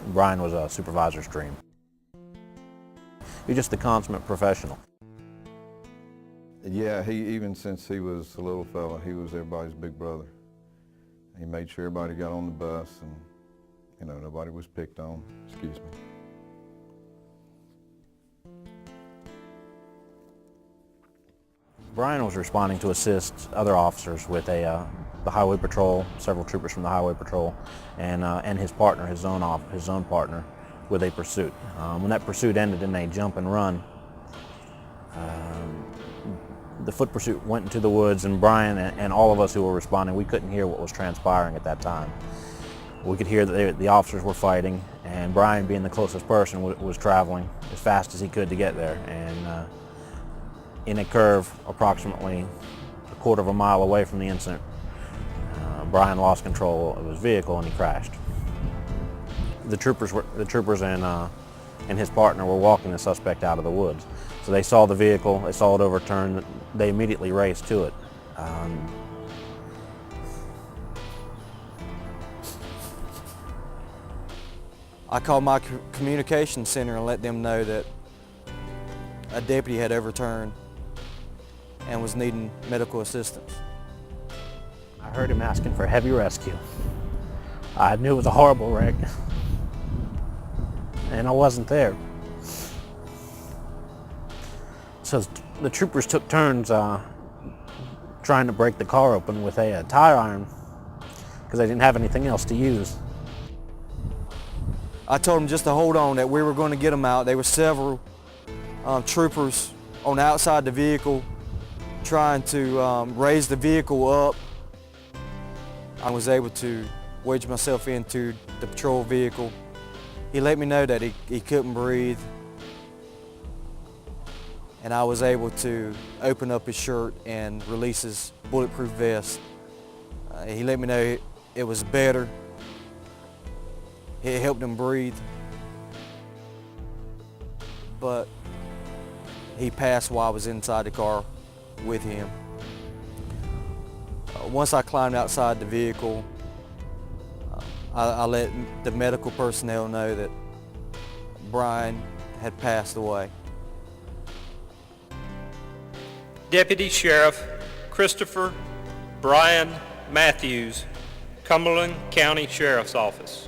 Brian was a supervisor's dream. He was just the consummate professional. Yeah, even since he was a little fella, he was everybody's big brother. He made sure everybody got on the bus and, nobody was picked on. Excuse me. Brian was responding to assist other officers with the highway patrol, several troopers from the highway patrol, and his partner, his own partner, with a pursuit. When that pursuit ended in a jump and run, the foot pursuit went into the woods, and Brian and all of us who were responding, we couldn't hear what was transpiring at that time. We could hear that the officers were fighting, and Brian, being the closest person, was traveling as fast as he could to get there. And in a curve approximately a quarter of a mile away from the incident, Brian lost control of his vehicle and he crashed. The troopers and his partner were walking the suspect out of the woods. So they saw the vehicle, they saw it overturned, they immediately raced to it. I called my communication center and let them know that a deputy had overturned and was needing medical assistance. I heard him asking for heavy rescue. I knew it was a horrible wreck, and I wasn't there. So the troopers took turns trying to break the car open with a tire iron because they didn't have anything else to use. I told them just to hold on, that we were going to get them out. There were several troopers on the outside of the vehicle trying to raise the vehicle up. I was able to wedge myself into the patrol vehicle. He let me know that he couldn't breathe, and I was able to open up his shirt and release his bulletproof vest. He let me know it was better. It helped him breathe, but he passed while I was inside the car with him. Once I climbed outside the vehicle, I let the medical personnel know that Brian had passed away. Deputy Sheriff Christopher Brian Matthews, Cumberland County Sheriff's Office.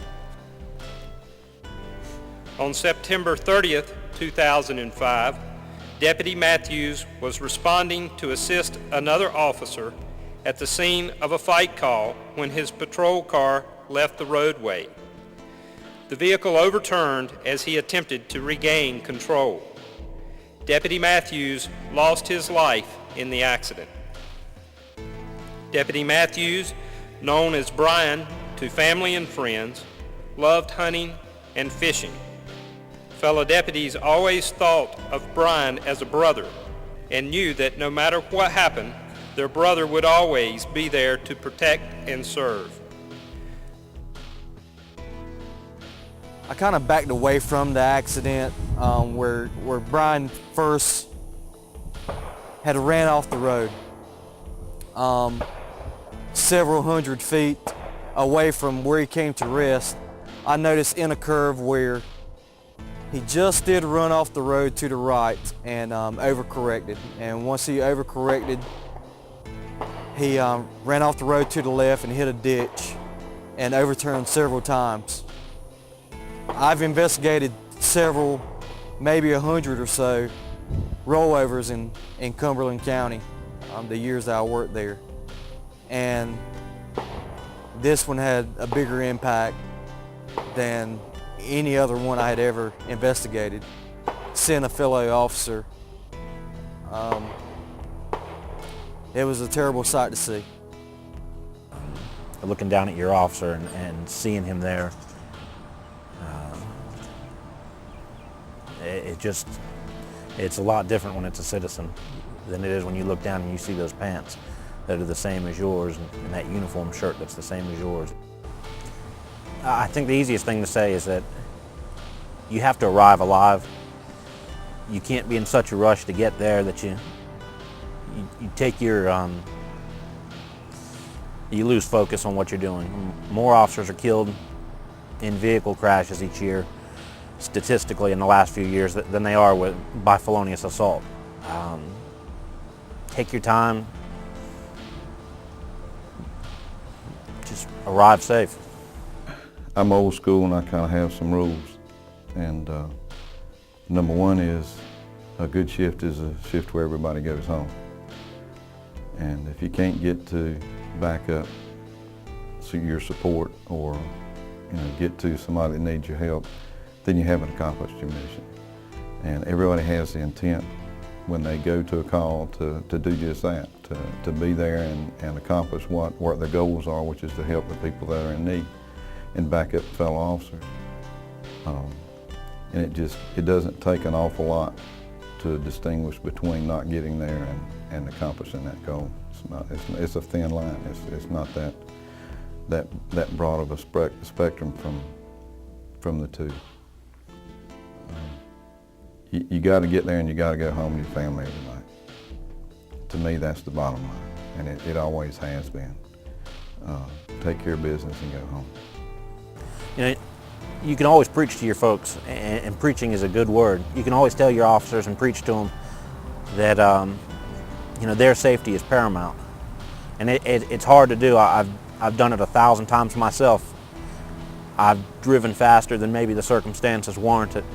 On September 30th, 2005, Deputy Matthews was responding to assist another officer at the scene of a fight call when his patrol car left the roadway. The vehicle overturned as he attempted to regain control. Deputy Matthews lost his life in the accident. Deputy Matthews, known as Brian to family and friends, loved hunting and fishing. Fellow deputies always thought of Brian as a brother and knew that no matter what happened, their brother would always be there to protect and serve. I kind of backed away from the accident where Brian first had ran off the road several hundred feet away from where he came to rest. I noticed in a curve where he just did run off the road to the right and overcorrected. And once he overcorrected, he ran off the road to the left and hit a ditch and overturned several times. I've investigated several, maybe 100 or so, rollovers in Cumberland County the years that I worked there. And this one had a bigger impact than any other one I had ever investigated. Seeing a fellow officer, it was a terrible sight to see. Looking down at your officer and seeing him there, it's a lot different when it's a citizen than it is when you look down and you see those pants that are the same as yours and that uniform shirt that's the same as yours. I think the easiest thing to say is that you have to arrive alive. You can't be in such a rush to get there that you take your, you lose focus on what you're doing. More officers are killed in vehicle crashes each year, statistically in the last few years, than they are by felonious assault. Take your time, just arrive safe. I'm old school and I kind of have some rules. And number one is a good shift is a shift where everybody goes home. And if you can't get to back up your support or get to somebody that needs your help, then you haven't accomplished your mission. And everybody has the intent when they go to a call to do just that, to be there and accomplish what their goals are, which is to help the people that are in need and back up fellow officers. And it doesn't take an awful lot to distinguish between not getting there and accomplishing that goal. It's a thin line. It's not that broad of a spectrum from the two. You got to get there and you got to go home to your family every night. To me, that's the bottom line, and it always has been. Take care of business and go home. You can always preach to your folks, and preaching is a good word. You can always tell your officers and preach to them that their safety is paramount, and it's hard to do. I've done it 1,000 times myself. I've driven faster than maybe the circumstances warranted,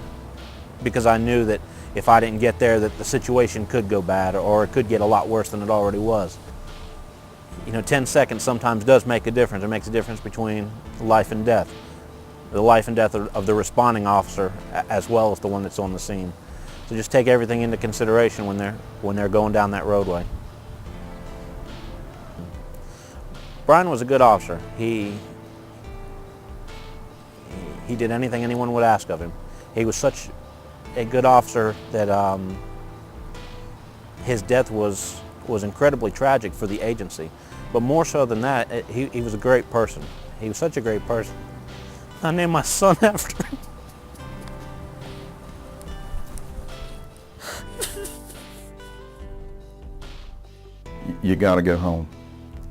because I knew that if I didn't get there, that the situation could go bad, or it could get a lot worse than it already was. 10 seconds sometimes does make a difference. It makes a difference between life and death. The life and death of the responding officer as well as the one that's on the scene. So just take everything into consideration when they're going down that roadway. Brian was a good officer. He did anything anyone would ask of him. He was such a good officer that his death was incredibly tragic for the agency. But more so than that, he was a great person. He was such a great person. I named my son after him. You got to go home.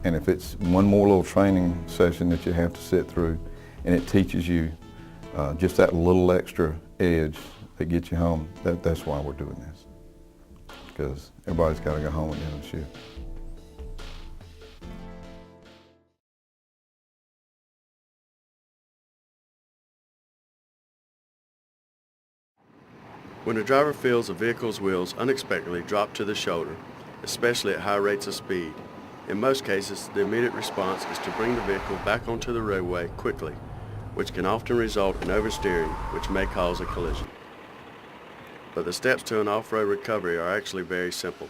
And if it's one more little training session that you have to sit through, and it teaches you just that little extra edge that gets you home, that's why we're doing this. Because everybody's got to go home at the end of the shift. When a driver feels a vehicle's wheels unexpectedly drop to the shoulder, especially at high rates of speed, in most cases the immediate response is to bring the vehicle back onto the roadway quickly, which can often result in oversteering, which may cause a collision. But the steps to an off-road recovery are actually very simple.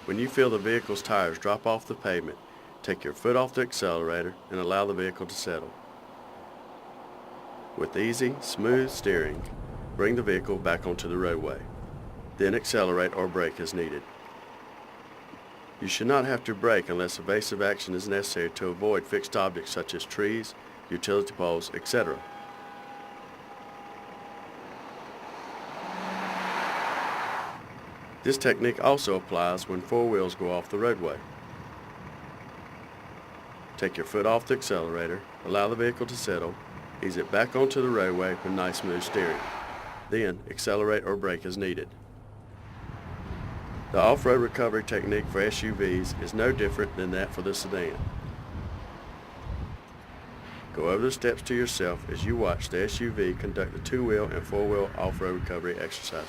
When you feel the vehicle's tires drop off the pavement, take your foot off the accelerator and allow the vehicle to settle. With easy, smooth steering, bring the vehicle back onto the roadway. Then accelerate or brake as needed. You should not have to brake unless evasive action is necessary to avoid fixed objects such as trees, utility poles, etc. This technique also applies when four wheels go off the roadway. Take your foot off the accelerator, allow the vehicle to settle, ease it back onto the roadway with nice smooth steering. Then accelerate or brake as needed. The off-road recovery technique for SUVs is no different than that for the sedan. Go over the steps to yourself as you watch the SUV conduct the two-wheel and four-wheel off-road recovery exercises.